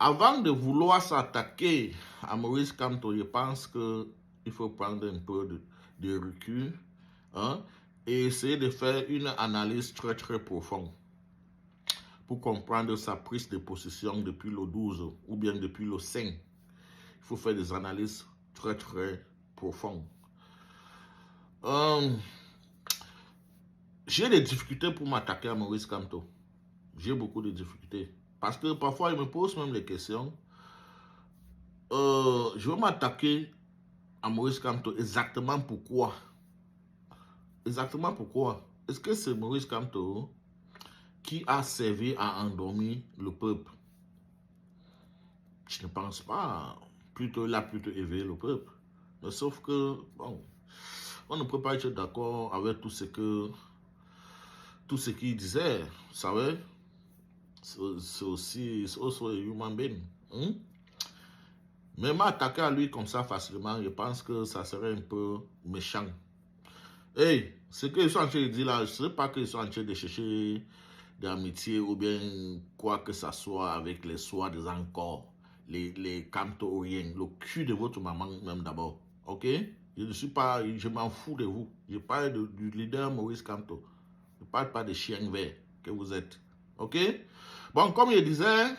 Avant de vouloir s'attaquer à Maurice Kamto, je pense qu'il faut prendre un peu de recul, hein, et essayer de faire une analyse très très profonde pour comprendre sa prise de position depuis le 12 ou bien depuis le 5. Il faut faire des analyses très très profondes. J'ai des difficultés pour m'attaquer à Maurice Kamto. J'ai beaucoup de difficultés. Parce que parfois, il me pose même des questions. Je vais m'attaquer à Maurice Kamto exactement pourquoi? Exactement pourquoi? Est-ce que c'est Maurice Kamto qui a servi à endormir le peuple? Je ne pense pas. Plutôt, il a plutôt éveillé le peuple. Mais sauf que, bon, on ne peut pas être d'accord avec tout ce qu'il disait. Vous savez, c'est aussi un human being. Hein? Mais m'attaquer à lui comme ça facilement, je pense que ça serait un peu méchant. Hey, ce qu'ils sont en train de dire là, je ne sais pas qu'ils sont en train de chercher d'amitié ou bien quoi que ce soit avec les soi-disant corps, les Kamtoriens, le cul de votre maman même d'abord. Ok? Je ne suis pas, je m'en fous de vous. Je parle du leader Maurice Kamto. Je ne parle pas des chiens verts que vous êtes. Ok? Bon, comme je disais,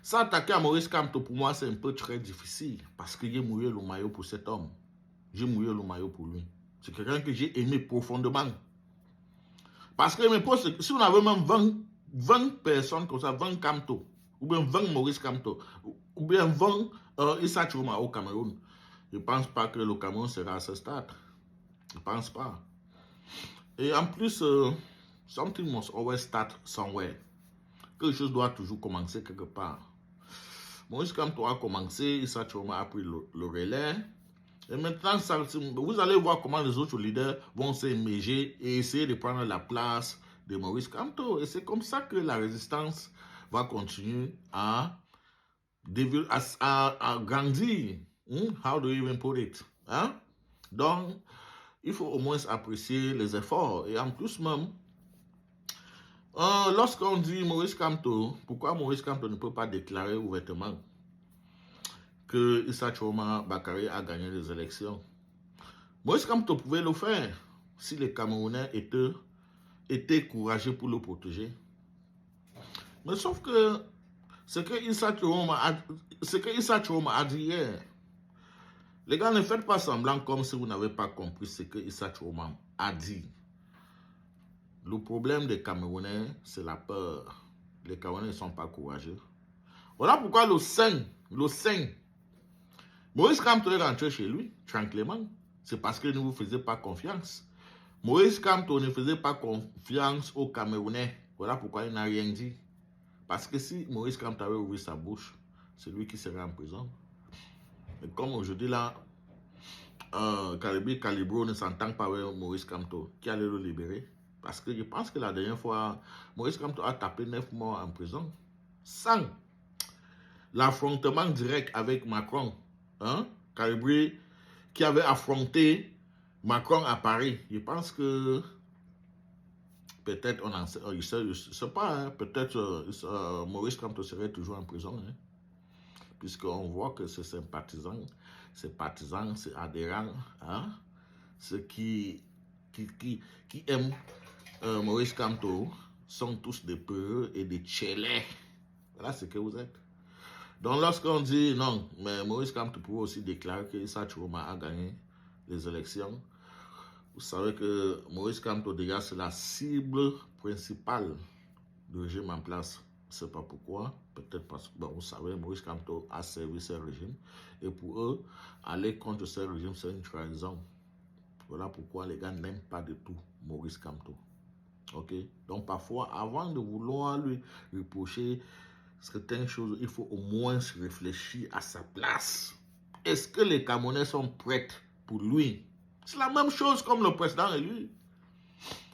s'attaquer à Maurice Kamto pour moi c'est un peu très difficile parce que j'ai mouillé le maillot pour cet homme. J'ai mouillé le maillot pour lui. C'est quelqu'un que j'ai aimé profondément. Parce que si on avait même 20 personnes comme ça, 20 Kamto, ou bien 20 Maurice Kamto, ou bien 20 Issa Chiroma au Cameroun, je ne pense pas que le Cameroun sera à ce stade. Je ne pense pas. Et en plus, something must always start somewhere. Quelque chose doit toujours commencer quelque part. Maurice Kamto a commencé, Issa Chiroma a pris le relais. Et maintenant, vous allez voir comment les autres leaders vont s'émerger et essayer de prendre la place de Maurice Kamto. Et c'est comme ça que la résistance va continuer à grandir. How do you even put it? Hein? Donc, il faut au moins apprécier les efforts. Et en plus même, lorsqu'on dit Maurice Kamto, pourquoi Maurice Kamto ne peut pas déclarer ouvertement que Issa Chiroma Bakary a gagné les élections? Maurice Kamto pouvait le faire si les Camerounais étaient courageux pour le protéger. Mais sauf que ce que Issa Chiroma a dit hier, les gars, ne faites pas semblant comme si vous n'avez pas compris ce que Issa Chiroma a dit. Le problème des Camerounais, c'est la peur. Les Camerounais ne sont pas courageux. Voilà pourquoi le 5, Maurice Kamto est rentré chez lui, tranquillement. C'est parce qu'il ne vous faisait pas confiance. Maurice Kamto ne faisait pas confiance aux Camerounais. Voilà pourquoi il n'a rien dit. Parce que si Maurice Kamto avait ouvert sa bouche, c'est lui qui serait en prison. Et comme aujourd'hui là, Calibro ne s'entend pas avec Maurice Kamto, qui allait le libérer. Parce que je pense que la dernière fois, Maurice Kamto a tapé 9 morts en prison. Sans l'affrontement direct avec Macron. Hein? Calibri qui avait affronté Macron à Paris. Je pense que peut-être on en sait, je ne sais pas, hein, peut-être Maurice Kamto serait toujours en prison, hein, puisqu'on voit que ses sympathisants, ses partisans, ses adhérents, hein, ceux qui aiment Maurice Kamto sont tous des peureux et des tchélés. Voilà ce que vous êtes. Donc lorsqu'on dit non, mais Maurice Kamto pouvait aussi déclarer que Issa Chiroma a gagné les élections, vous savez que Maurice Kamto déjà c'est la cible principale du régime en place. Je ne sais pas pourquoi, peut-être parce que bon, vous savez, Maurice Kamto a servi ce régime. Et pour eux, aller contre ce régime, c'est une trahison. Voilà pourquoi les gars n'aiment pas du tout Maurice Kamto. Ok? Donc parfois, avant de vouloir lui reprocher certaines choses, il faut au moins réfléchir à sa place. Est-ce que les Camerounais sont prêts pour lui? C'est la même chose comme le président et lui.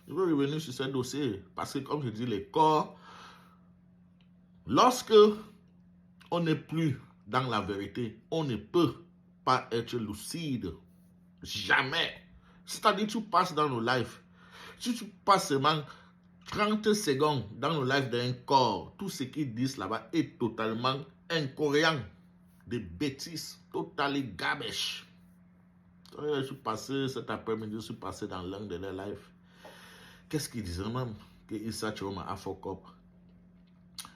Je veux revenir sur ce dossier parce que, comme je dis, les corps, lorsque on n'est plus dans la vérité, on ne peut pas être lucide. Jamais. C'est-à-dire, tu passes dans le live. Si tu passes seulement 30 secondes dans le live d'un corps, tout ce qu'ils disent là-bas est totalement incohérents, des bêtises, totally garbage. Je suis passé cet après-midi, je suis passé dans l'un de leurs lives. Qu'est-ce qu'ils disaient même? Que Issa Chiroma a fuck up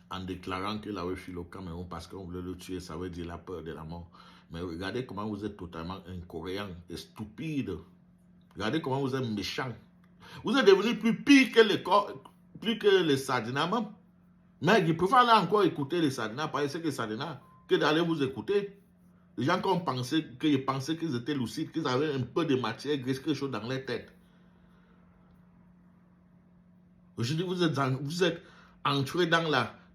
en déclarant qu'il avait fui le Cameroun parce qu'on voulait le tuer, ça veut dire la peur de la mort. Mais regardez comment vous êtes totalement incohérent et stupide. Regardez comment vous êtes méchant. Vous êtes devenu plus pire que les Sardinats même. Mais je préfère aller encore écouter les Sardinats, parce que les Sardinats, que d'aller vous écouter. Les gens qui pensaient qu'ils étaient lucides, qu'ils avaient un peu de matière grise, quelque chose dans leur tête. Aujourd'hui, vous êtes entré dans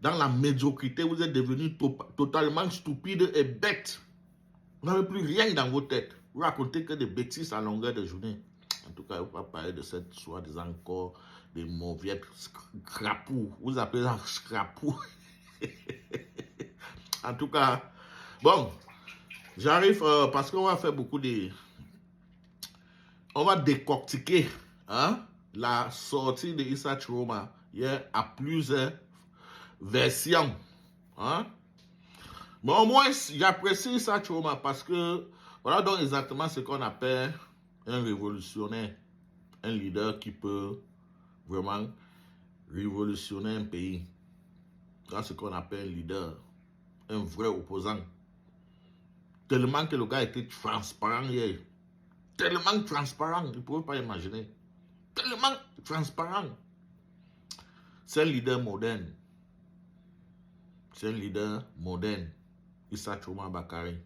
la médiocrité, vous êtes devenu totalement stupide et bête. Vous n'avez plus rien dans vos têtes. Vous racontez que des bêtises à longueur de journée. En tout cas, il ne faut pas parler de cette soi-disant encore des mauviettes scrapous. Vous appelez ça scrapous. En tout cas, bon, j'arrive parce qu'on va faire beaucoup de... On va décortiquer la sortie de Issa Chiroma à plusieurs versions. Hein? Mais au moins, j'apprécie Issa Chiroma parce que voilà donc exactement ce qu'on appelle un révolutionnaire, un leader qui peut vraiment révolutionner un pays. C'est ce qu'on appelle un leader, un vrai opposant. Tellement que le gars était transparent hier. Tellement transparent, vous ne pouvez pas imaginer. Tellement transparent. C'est un leader moderne. C'est un leader moderne. Issa Chiroma Bakary.